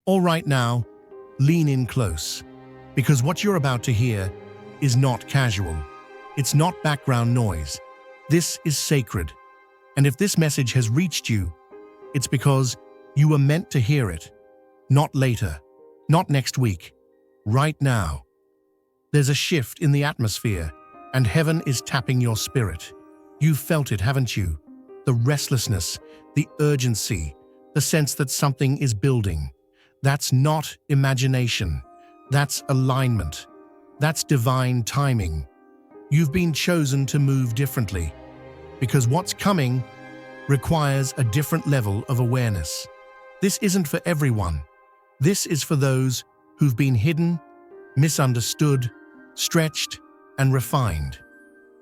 All right now, lean in close, because what you're about to hear is not casual. It's not background noise. This is sacred. And if this message has reached you, it's because you were meant to hear it. Not later, not next week, right now. There's a shift in the atmosphere, and heaven is tapping your spirit. You've felt it, haven't you? The restlessness, the urgency, the sense that something is building. That's not imagination. That's alignment. That's divine timing. You've been chosen to move differently, because what's coming requires a different level of awareness. This isn't for everyone. This is for those who've been hidden, misunderstood, stretched, and refined.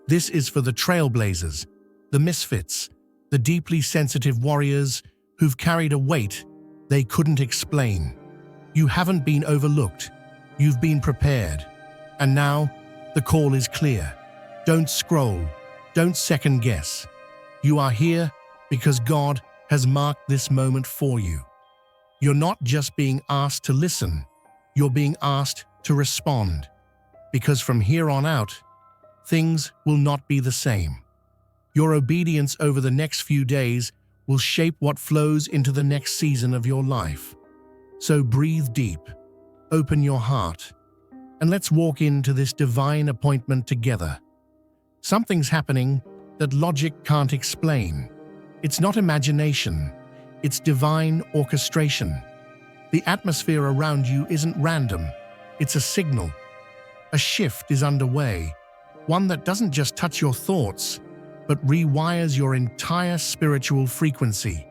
This is for the trailblazers, the misfits, the deeply sensitive warriors who've carried a weight they couldn't explain. You haven't been overlooked. You've been prepared. And now, the call is clear. Don't scroll. Don't second guess. You are here because God has marked this moment for you. You're not just being asked to listen. You're being asked to respond. Because from here on out, things will not be the same. Your obedience over the next few days will shape what flows into the next season of your life. So breathe deep, open your heart, and let's walk into this divine appointment together. Something's happening that logic can't explain. It's not imagination, it's divine orchestration. The atmosphere around you isn't random, it's a signal. A shift is underway, one that doesn't just touch your thoughts, but rewires your entire spiritual frequency.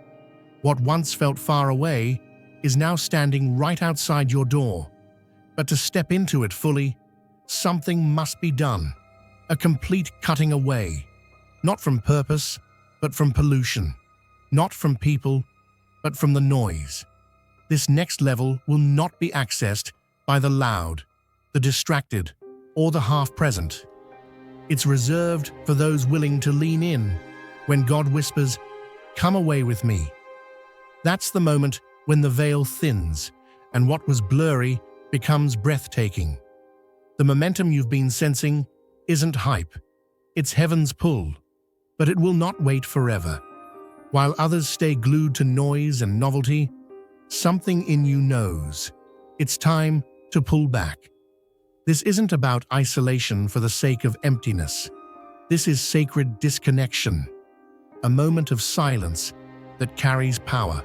What once felt far away is now standing right outside your door. But to step into it fully, something must be done. A complete cutting away, not from purpose, but from pollution. Not from people, but from the noise. This next level will not be accessed by the loud, the distracted, or the half-present. It's reserved for those willing to lean in when God whispers, "Come away with me." That's the moment when the veil thins and what was blurry becomes breathtaking. The momentum you've been sensing isn't hype, it's heaven's pull, but it will not wait forever. While others stay glued to noise and novelty, something in you knows it's time to pull back. This isn't about isolation for the sake of emptiness. This is sacred disconnection, a moment of silence that carries power.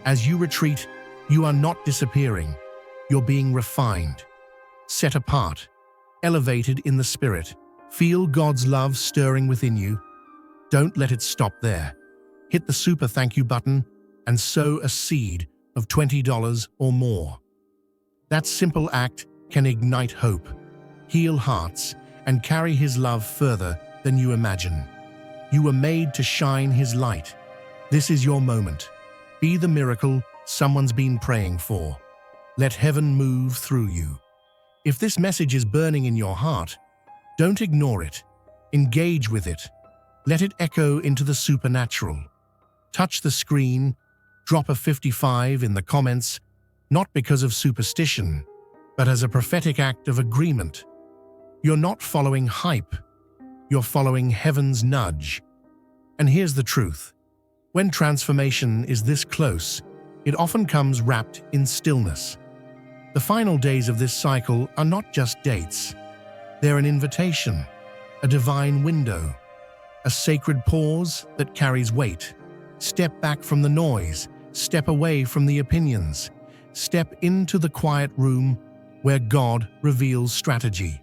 As you retreat, you are not disappearing. You're being refined, set apart, elevated in the spirit. Feel God's love stirring within you. Don't let it stop there. Hit the super thank you button and sow a seed of $20 or more. That simple act can ignite hope, heal hearts, and carry His love further than you imagine. You were made to shine His light. This is your moment. Be the miracle someone's been praying for. Let heaven move through you. If this message is burning in your heart, don't ignore it. Engage with it. Let it echo into the supernatural. Touch the screen, drop a 55 in the comments, not because of superstition, but as a prophetic act of agreement. You're not following hype. You're following heaven's nudge. And here's the truth. When transformation is this close, it often comes wrapped in stillness. The final days of this cycle are not just dates. They're an invitation, a divine window, a sacred pause that carries weight. Step back from the noise, step away from the opinions, step into the quiet room where God reveals strategy.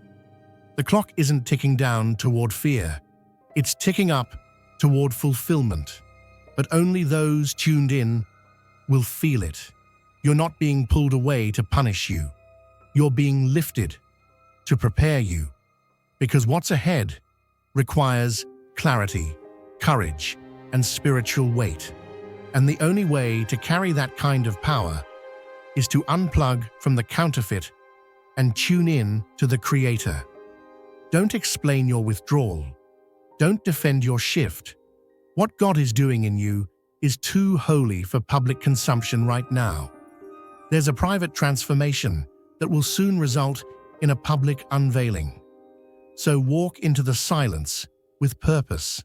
The clock isn't ticking down toward fear. It's ticking up toward fulfillment. But only those tuned in will feel it. You're not being pulled away to punish you. You're being lifted to prepare you. Because what's ahead requires clarity, courage, and spiritual weight. And the only way to carry that kind of power is to unplug from the counterfeit and tune in to the Creator. Don't explain your withdrawal. Don't defend your shift. What God is doing in you is too holy for public consumption right now. There's a private transformation that will soon result in a public unveiling. So walk into the silence with purpose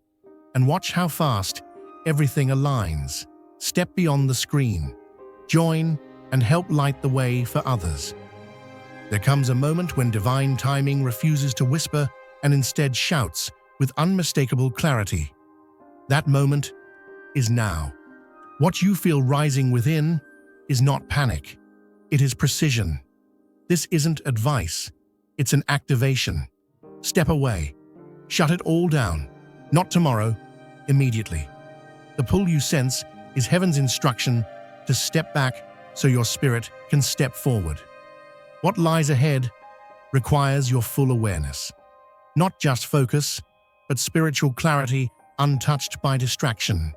and watch how fast everything aligns. Step beyond the screen, join and help light the way for others. There comes a moment when divine timing refuses to whisper and instead shouts with unmistakable clarity. That moment is now. What you feel rising within is not panic. It is precision. This isn't advice. It's an activation. Step away. Shut it all down. Not tomorrow, immediately. The pull you sense is heaven's instruction to step back so your spirit can step forward. What lies ahead requires your full awareness. Not just focus, but spiritual clarity untouched by distraction.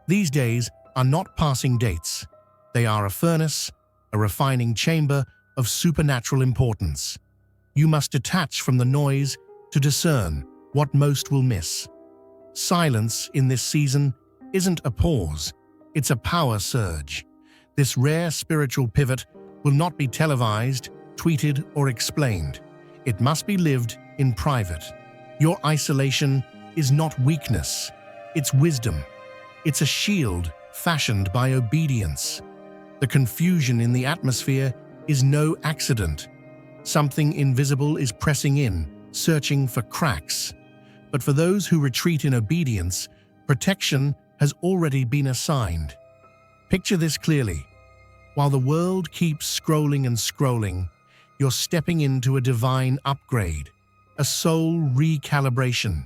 These days are not passing dates. They are a furnace, a refining chamber of supernatural importance. You must detach from the noise to discern what most will miss. Silence in this season isn't a pause, it's a power surge. This rare spiritual pivot will not be televised, tweeted, or explained. It must be lived in private. Your isolation is not weakness, it's wisdom. It's a shield fashioned by obedience. The confusion in the atmosphere is no accident. Something invisible is pressing in, searching for cracks. But for those who retreat in obedience, protection has already been assigned. Picture this clearly. While the world keeps scrolling and scrolling, you're stepping into a divine upgrade, a soul recalibration.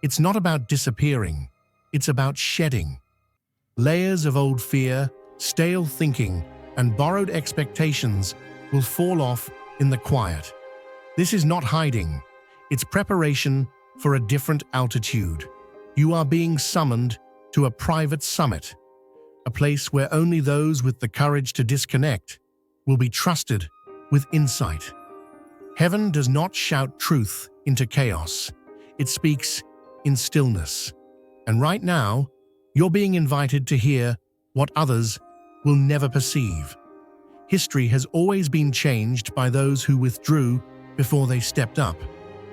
It's not about disappearing, it's about shedding. Layers of old fear, stale thinking, and borrowed expectations will fall off in the quiet. This is not hiding, it's preparation for a different altitude. You are being summoned to a private summit, a place where only those with the courage to disconnect will be trusted with insight. Heaven does not shout truth into chaos. It speaks in stillness. And right now, you're being invited to hear what others will never perceive. History has always been changed by those who withdrew before they stepped up,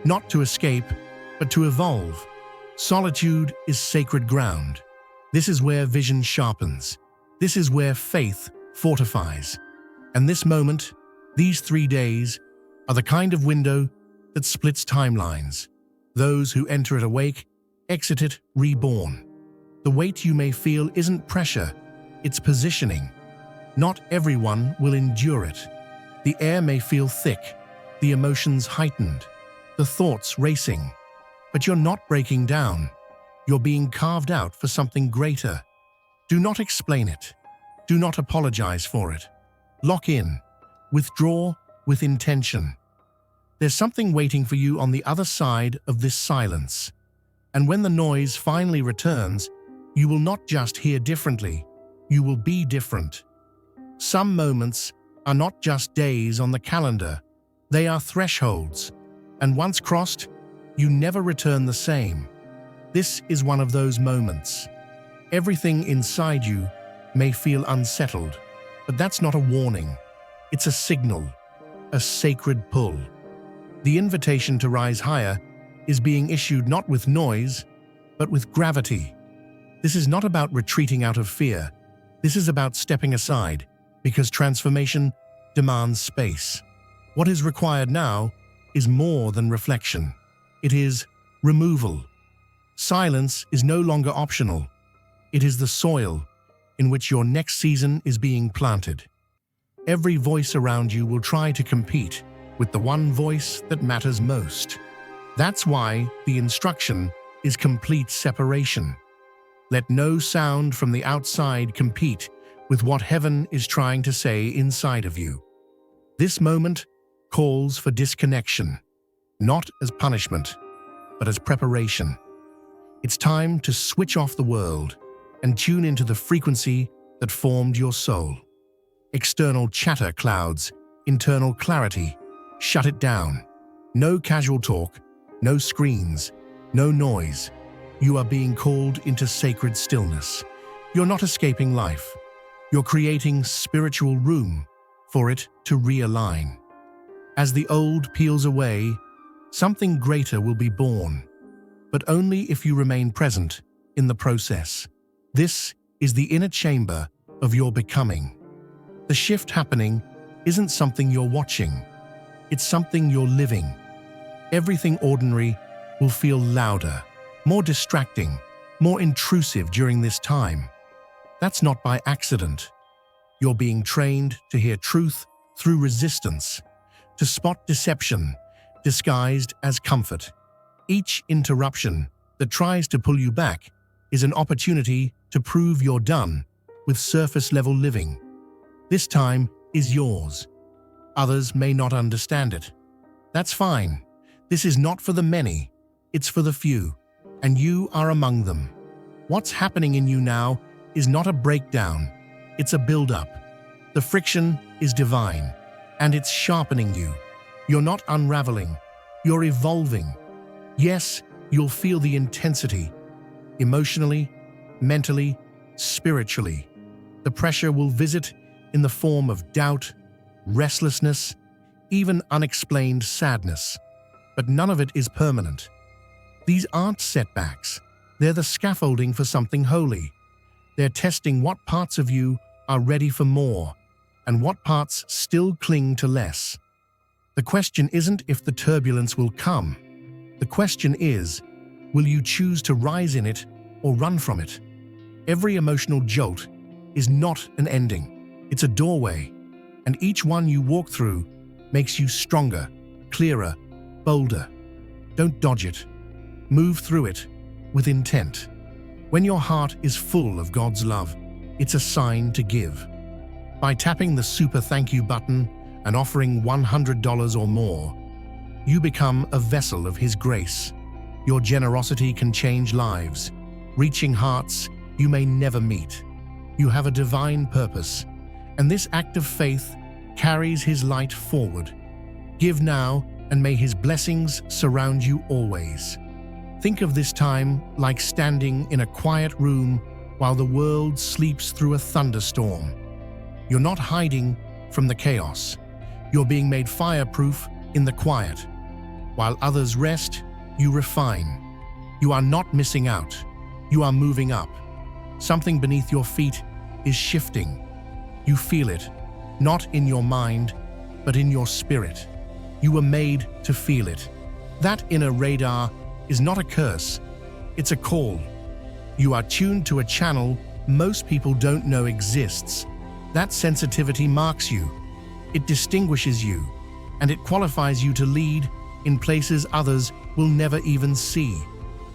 not to escape, but to evolve. Solitude is sacred ground. This is where vision sharpens. This is where faith fortifies. And this moment, these 3 days, are the kind of window that splits timelines. Those who enter it awake, exit it reborn. The weight you may feel isn't pressure, it's positioning. Not everyone will endure it. The air may feel thick, the emotions heightened, the thoughts racing. But you're not breaking down. You're being carved out for something greater. Do not explain it. Do not apologize for it. Lock in. Withdraw with intention. There's something waiting for you on the other side of this silence. And when the noise finally returns, you will not just hear differently, you will be different. Some moments are not just days on the calendar, they are thresholds. And once crossed, you never return the same. This is one of those moments. Everything inside you may feel unsettled, but that's not a warning. It's a signal, a sacred pull. The invitation to rise higher is being issued not with noise, but with gravity. This is not about retreating out of fear. This is about stepping aside, because transformation demands space. What is required now is more than reflection. It is removal. Silence is no longer optional. It is the soil in which your next season is being planted. Every voice around you will try to compete with the one voice that matters most. That's why the instruction is complete separation. Let no sound from the outside compete with what heaven is trying to say inside of you. This moment calls for disconnection, not as punishment, but as preparation. It's time to switch off the world and tune into the frequency that formed your soul. External chatter clouds internal clarity. Shut it down. No casual talk, no screens, no noise. You are being called into sacred stillness. You're not escaping life. You're creating spiritual room. for it to realign. As the old peels away, something greater will be born, but only if you remain present in the process. This is the inner chamber of your becoming. The shift happening isn't something you're watching, it's something you're living. Everything ordinary will feel louder, more distracting, more intrusive during this time. That's not by accident. You're being trained to hear truth through resistance, to spot deception disguised as comfort. Each interruption that tries to pull you back is an opportunity to prove you're done with surface-level living. This time is yours. Others may not understand it. That's fine. This is not for the many, it's for the few, and you are among them. What's happening in you now is not a breakdown, it's a build-up. The friction is divine, and it's sharpening you. You're not unraveling, you're evolving. Yes, you'll feel the intensity, emotionally, mentally, spiritually. The pressure will visit in the form of doubt, restlessness, even unexplained sadness. But none of it is permanent. These aren't setbacks. They're the scaffolding for something holy. They're testing what parts of you are ready for more and what parts still cling to less. The question isn't if the turbulence will come. The question is, will you choose to rise in it or run from it? Every emotional jolt is not an ending. It's a doorway, and each one you walk through makes you stronger, clearer, bolder. Don't dodge it. Move through it with intent. When your heart is full of God's love, it's a sign to give. By tapping the super thank you button and offering $100 or more, you become a vessel of His grace. Your generosity can change lives, reaching hearts you may never meet. You have a divine purpose, and this act of faith carries His light forward. Give now, and may His blessings surround you always. Think of this time like standing in a quiet room while the world sleeps through a thunderstorm. You're not hiding from the chaos. You're being made fireproof in the quiet. While others rest, you refine. You are not missing out. You are moving up. Something beneath your feet is shifting. You feel it, not in your mind, but in your spirit. You were made to feel it. That inner radar is not a curse, it's a call. You are tuned to a channel most people don't know exists. That sensitivity marks you. It distinguishes you, and it qualifies you to lead in places others will never even see.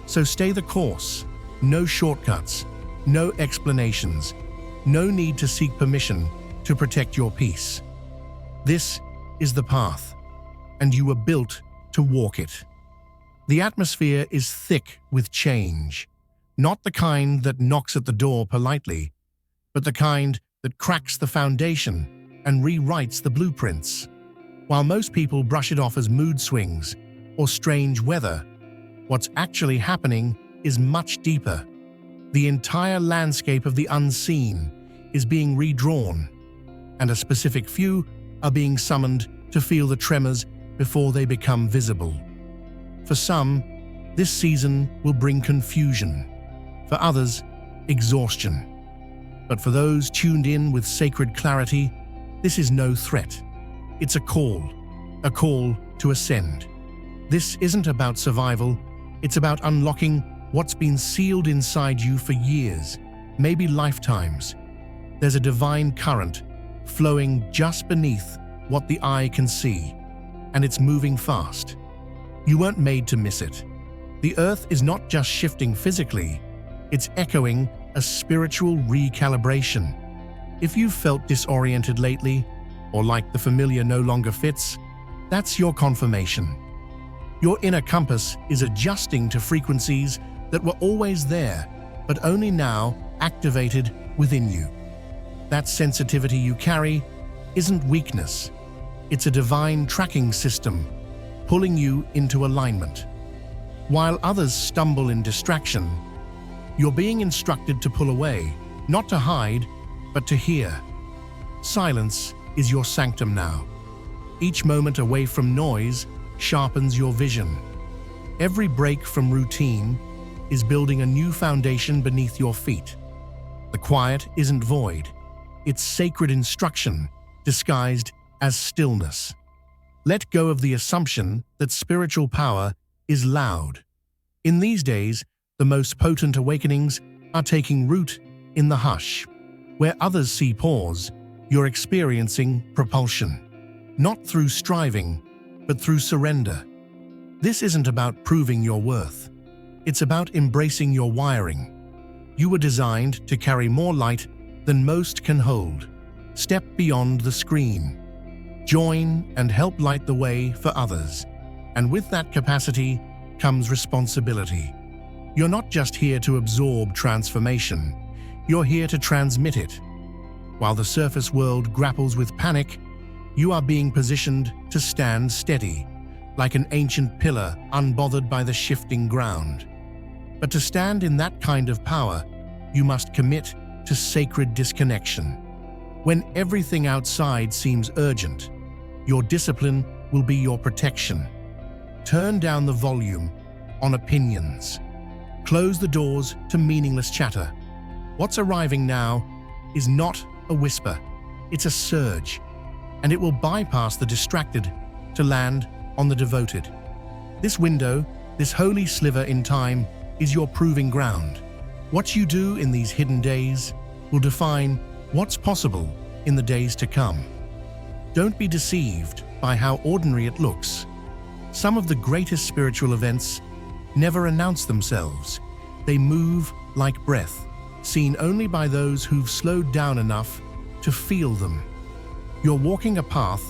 So stay the course. No shortcuts, no explanations, no need to seek permission to protect your peace. This is the path, and you were built to walk it. The atmosphere is thick with change, not the kind that knocks at the door politely, but the kind that cracks the foundation and rewrites the blueprints. While most people brush it off as mood swings or strange weather, what's actually happening is much deeper. The entire landscape of the unseen is being redrawn, and a specific few are being summoned to feel the tremors before they become visible. For some, this season will bring confusion. For others, exhaustion. But for those tuned in with sacred clarity, this is no threat. It's a call to ascend. This isn't about survival, it's about unlocking what's been sealed inside you for years, maybe lifetimes. There's a divine current flowing just beneath what the eye can see, and it's moving fast. You weren't made to miss it. The earth is not just shifting physically, it's echoing a spiritual recalibration. If you've felt disoriented lately, or like the familiar no longer fits, that's your confirmation. Your inner compass is adjusting to frequencies that were always there, but only now activated within you. That sensitivity you carry isn't weakness. It's a divine tracking system, pulling you into alignment. While others stumble in distraction, you're being instructed to pull away, not to hide, but to hear. Silence is your sanctum now. Each moment away from noise sharpens your vision. Every break from routine is building a new foundation beneath your feet. The quiet isn't void. It's sacred instruction disguised as stillness. Let go of the assumption that spiritual power is loud. In these days, the most potent awakenings are taking root in the hush. Where others see pause, you're experiencing propulsion. Not through striving, but through surrender. This isn't about proving your worth. It's about embracing your wiring. You were designed to carry more light than most can hold. Step beyond the screen. Join and help light the way for others. And with that capacity comes responsibility. You're not just here to absorb transformation. You're here to transmit it. While the surface world grapples with panic, you are being positioned to stand steady, like an ancient pillar unbothered by the shifting ground. But to stand in that kind of power, you must commit to sacred disconnection. When everything outside seems urgent, your discipline will be your protection. Turn down the volume on opinions. Close the doors to meaningless chatter. What's arriving now is not a whisper, it's a surge, and it will bypass the distracted to land on the devoted. This window, this holy sliver in time, is your proving ground. What you do in these hidden days will define what's possible in the days to come. Don't be deceived by how ordinary it looks. Some of the greatest spiritual events never announce themselves. They move like breath, seen only by those who've slowed down enough to feel them. You're walking a path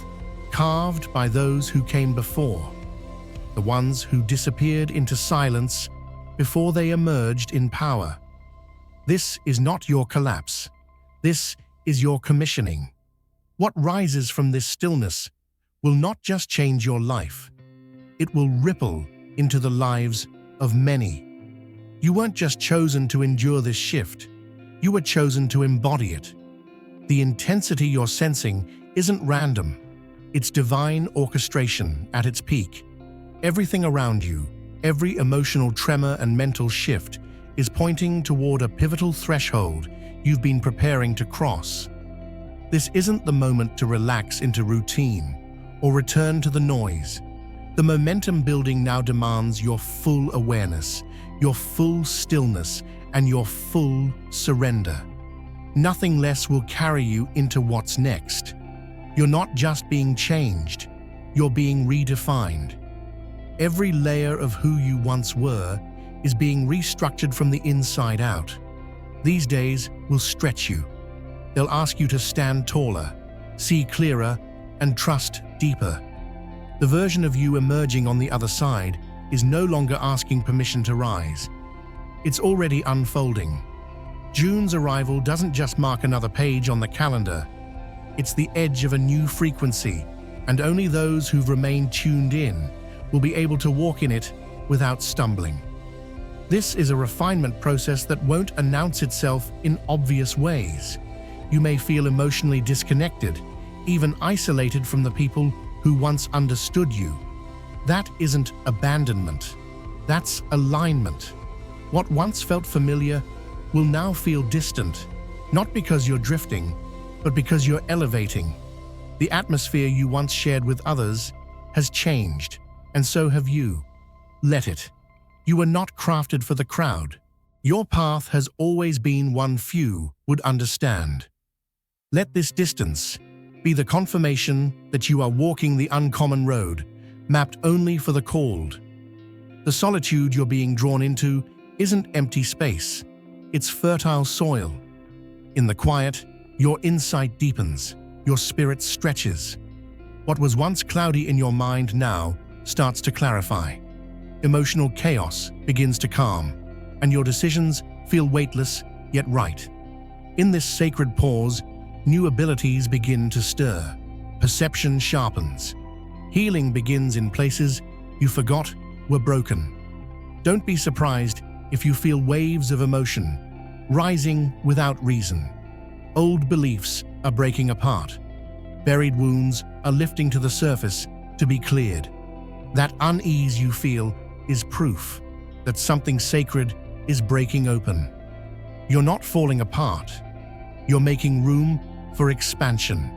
carved by those who came before, the ones who disappeared into silence before they emerged in power. This is not your collapse. This is your commissioning. What rises from this stillness will not just change your life. It will ripple into the lives of many. You weren't just chosen to endure this shift. You were chosen to embody it. The intensity you're sensing isn't random. It's divine orchestration at its peak. Everything around you, every emotional tremor and mental shift, is pointing toward a pivotal threshold you've been preparing to cross. This isn't the moment to relax into routine or return to the noise. The momentum building now demands your full awareness, your full stillness, and your full surrender. Nothing less will carry you into what's next. You're not just being changed, you're being redefined. Every layer of who you once were is being restructured from the inside out. These days will stretch you. They'll ask you to stand taller, see clearer, and trust deeper. The version of you emerging on the other side is no longer asking permission to rise. It's already unfolding. June's arrival doesn't just mark another page on the calendar. It's the edge of a new frequency, and only those who've remained tuned in will be able to walk in it without stumbling. This is a refinement process that won't announce itself in obvious ways. You may feel emotionally disconnected, even isolated from the people who once understood you. That isn't abandonment. That's alignment. What once felt familiar will now feel distant, not because you're drifting, but because you're elevating. The atmosphere you once shared with others has changed, and so have you. Let it. You were not crafted for the crowd. Your path has always been one few would understand. Let this distance be the confirmation that you are walking the uncommon road, mapped only for the called. The solitude you're being drawn into isn't empty space, it's fertile soil. In the quiet, your insight deepens, your spirit stretches. What was once cloudy in your mind now starts to clarify. Emotional chaos begins to calm, and your decisions feel weightless yet right. In this sacred pause, new abilities begin to stir. Perception sharpens. Healing begins in places you forgot were broken. Don't be surprised if you feel waves of emotion, rising without reason. Old beliefs are breaking apart. Buried wounds are lifting to the surface to be cleared. That unease you feel is proof that something sacred is breaking open. You're not falling apart. You're making room for expansion.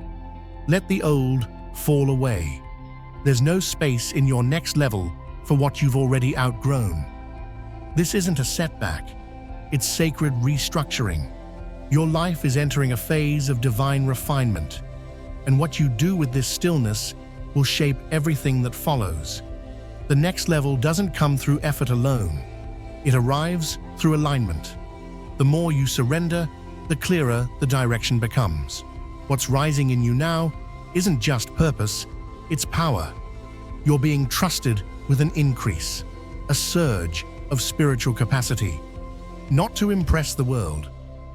Let the old fall away. There's no space in your next level for what you've already outgrown. This isn't a setback. It's sacred restructuring. Your life is entering a phase of divine refinement, and what you do with this stillness will shape everything that follows. The next level doesn't come through effort alone. It arrives through alignment. The more you surrender, the clearer the direction becomes. What's rising in you now isn't just purpose, it's power. You're being trusted with an increase, a surge of spiritual capacity, not to impress the world,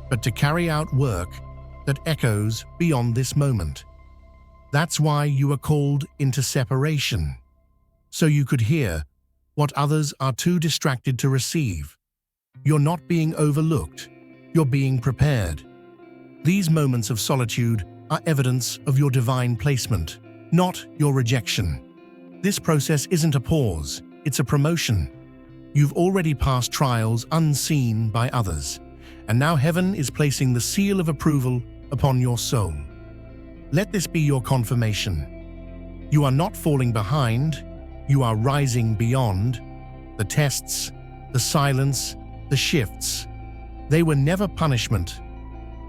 but to carry out work that echoes beyond this moment. That's why you are called into separation, so you could hear what others are too distracted to receive. You're not being overlooked, you're being prepared. These moments of solitude are evidence of your divine placement, not your rejection. This process isn't a pause, it's a promotion. You've already passed trials unseen by others, and now heaven is placing the seal of approval upon your soul. Let this be your confirmation. You are not falling behind, you are rising beyond. The tests, the silence, the shifts, they were never punishment.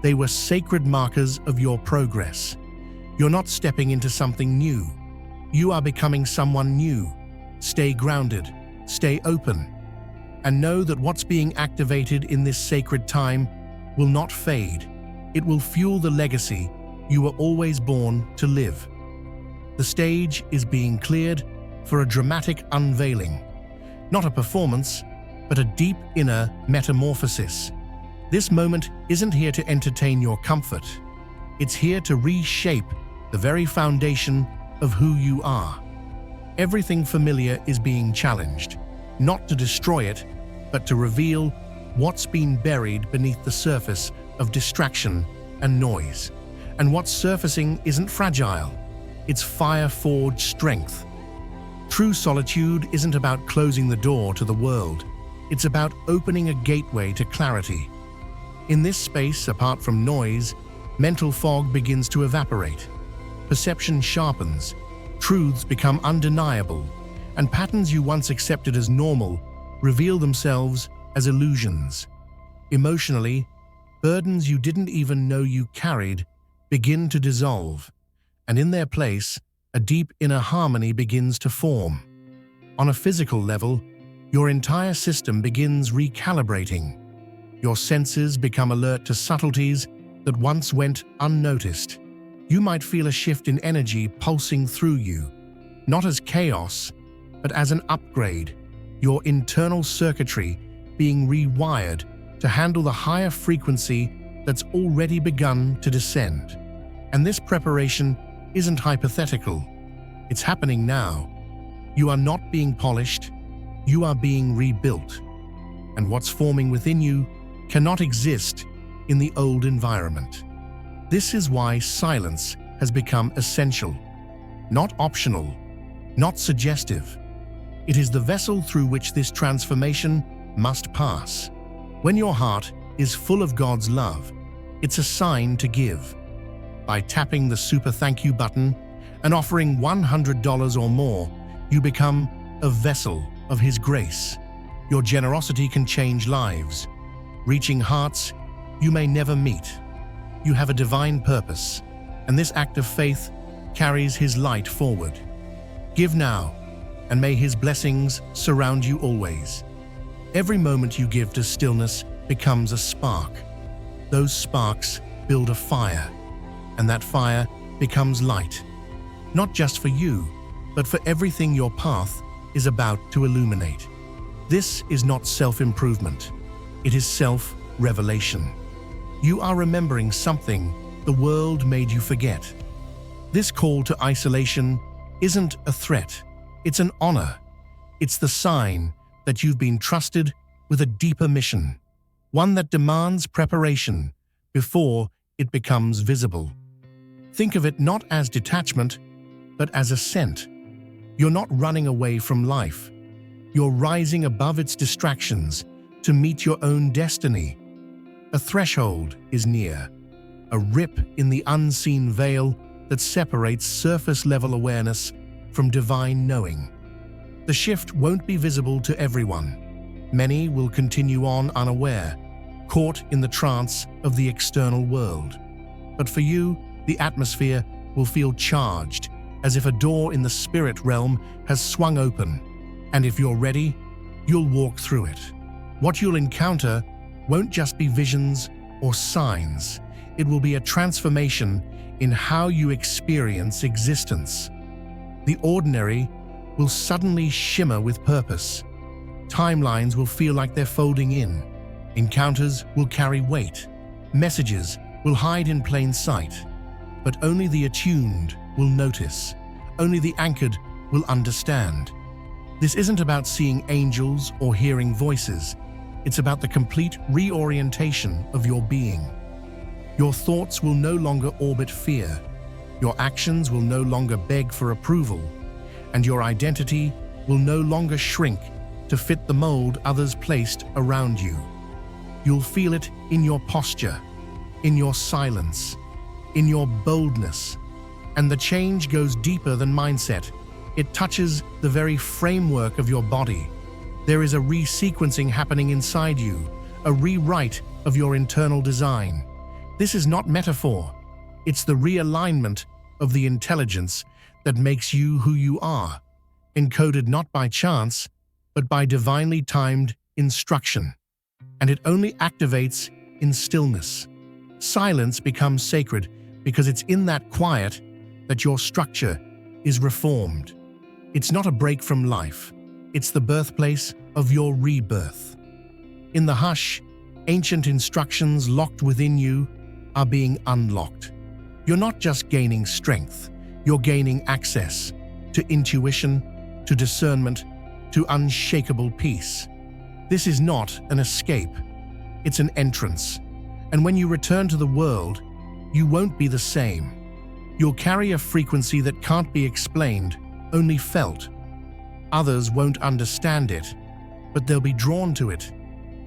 They were sacred markers of your progress. You're not stepping into something new. You are becoming someone new. Stay grounded, stay open, and know that what's being activated in this sacred time will not fade. It will fuel the legacy you were always born to live. The stage is being cleared for a dramatic unveiling, not a performance, but a deep inner metamorphosis. This moment isn't here to entertain your comfort. It's here to reshape the very foundation of who you are. Everything familiar is being challenged, not to destroy it, but to reveal what's been buried beneath the surface of distraction and noise. And what's surfacing isn't fragile, it's fire-forged strength. True solitude isn't about closing the door to the world, it's about opening a gateway to clarity. In this space, apart from noise, mental fog begins to evaporate. Perception sharpens, truths become undeniable, and patterns you once accepted as normal reveal themselves as illusions. Emotionally, burdens you didn't even know you carried begin to dissolve, and in their place, a deep inner harmony begins to form. On a physical level, your entire system begins recalibrating. Your senses become alert to subtleties that once went unnoticed. You might feel a shift in energy pulsing through you, not as chaos, but as an upgrade, your internal circuitry being rewired to handle the higher frequency that's already begun to descend. And this preparation isn't hypothetical. It's happening now. You are not being polished, you are being rebuilt. And what's forming within you cannot exist in the old environment. This is why silence has become essential, not optional, not suggestive. It is the vessel through which this transformation must pass. When your heart is full of God's love, it's a sign to give. By tapping the super thank you button and offering $100 or more, you become a vessel of His grace. Your generosity can change lives, reaching hearts you may never meet. You have a divine purpose, and this act of faith carries His light forward. Give now, and may His blessings surround you always. Every moment you give to stillness becomes a spark. Those sparks build a fire, and that fire becomes light, not just for you, but for everything your path is about to illuminate. This is not self-improvement, it is self-revelation. You are remembering something the world made you forget. This call to isolation isn't a threat, it's an honor. It's the sign that you've been trusted with a deeper mission, one that demands preparation before it becomes visible. Think of it not as detachment, but as ascent. You're not running away from life. You're rising above its distractions to meet your own destiny. A threshold is near, a rip in the unseen veil that separates surface-level awareness from divine knowing. The shift won't be visible to everyone. Many will continue on unaware, caught in the trance of the external world. But for you, the atmosphere will feel charged, as if a door in the spirit realm has swung open. And if you're ready, you'll walk through it. What you'll encounter won't just be visions or signs. It will be a transformation in how you experience existence. The ordinary will suddenly shimmer with purpose. Timelines will feel like they're folding in. Encounters will carry weight. Messages will hide in plain sight. But only the attuned will notice. Only the anchored will understand. This isn't about seeing angels or hearing voices. It's about the complete reorientation of your being. Your thoughts will no longer orbit fear. Your actions will no longer beg for approval. And your identity will no longer shrink to fit the mold others placed around you. You'll feel it in your posture, in your silence, in your boldness. And the change goes deeper than mindset. It touches the very framework of your body. There is a resequencing happening inside you, a rewrite of your internal design. This is not metaphor. It's the realignment of the intelligence that makes you who you are, encoded not by chance, but by divinely timed instruction. And it only activates in stillness. Silence becomes sacred because it's in that quiet that your structure is reformed. It's not a break from life. It's the birthplace of your rebirth. In the hush, ancient instructions locked within you are being unlocked. You're not just gaining strength, you're gaining access to intuition, to discernment, to unshakable peace. This is not an escape, it's an entrance. And when you return to the world, you won't be the same. You'll carry a frequency that can't be explained, only felt. Others won't understand it, but they'll be drawn to it.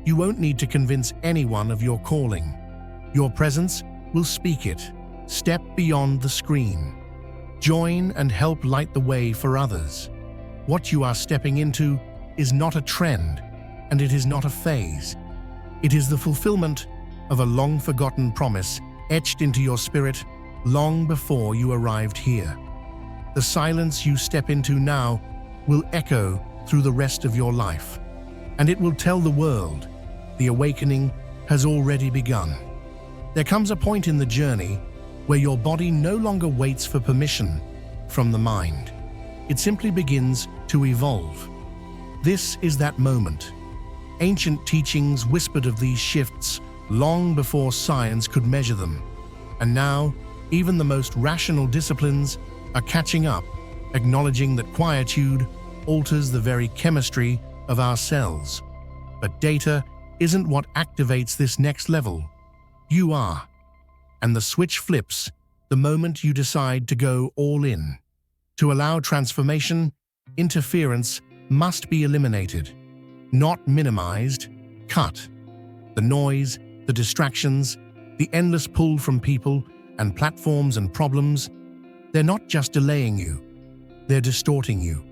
You won't need to convince anyone of your calling. Your presence will speak it. Step beyond the screen. Join and help light the way for others. What you are stepping into is not a trend, and it is not a phase. It is the fulfillment of a long-forgotten promise etched into your spirit long before you arrived here. The silence you step into now will echo through the rest of your life, and it will tell the world the awakening has already begun. There comes a point in the journey where your body no longer waits for permission from the mind. It simply begins to evolve. This is that moment. Ancient teachings whispered of these shifts long before science could measure them. And now, even the most rational disciplines are catching up, acknowledging that quietude alters the very chemistry of our cells. But data isn't what activates this next level. You are. And the switch flips the moment you decide to go all in. To allow transformation, interference must be eliminated, not minimized, cut. The noise, the distractions, the endless pull from people and platforms and problems, they're not just delaying you, they're distorting you.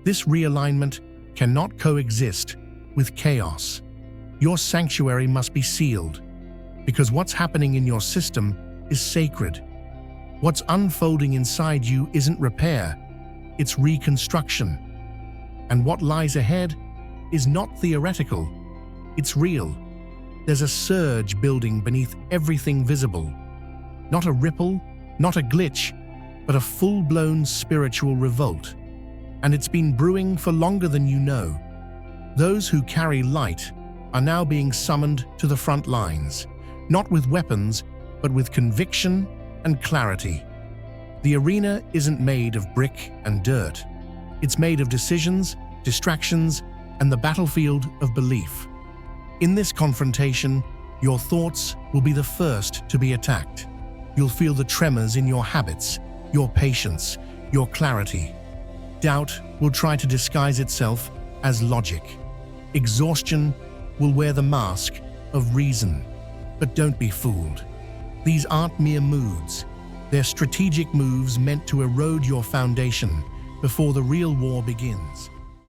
This realignment cannot coexist with chaos. Your sanctuary must be sealed, because what's happening in your system is sacred. What's unfolding inside you isn't repair, it's reconstruction. And what lies ahead is not theoretical, it's real. There's a surge building beneath everything visible. Not a ripple, not a glitch, but a full-blown spiritual revolt. And it's been brewing for longer than you know. Those who carry light are now being summoned to the front lines, not with weapons, but with conviction and clarity. The arena isn't made of brick and dirt. It's made of decisions, distractions, and the battlefield of belief. In this confrontation, your thoughts will be the first to be attacked. You'll feel the tremors in your habits, your patience, your clarity. Doubt will try to disguise itself as logic. Exhaustion will wear the mask of reason. But don't be fooled. These aren't mere moods. They're strategic moves meant to erode your foundation before the real war begins.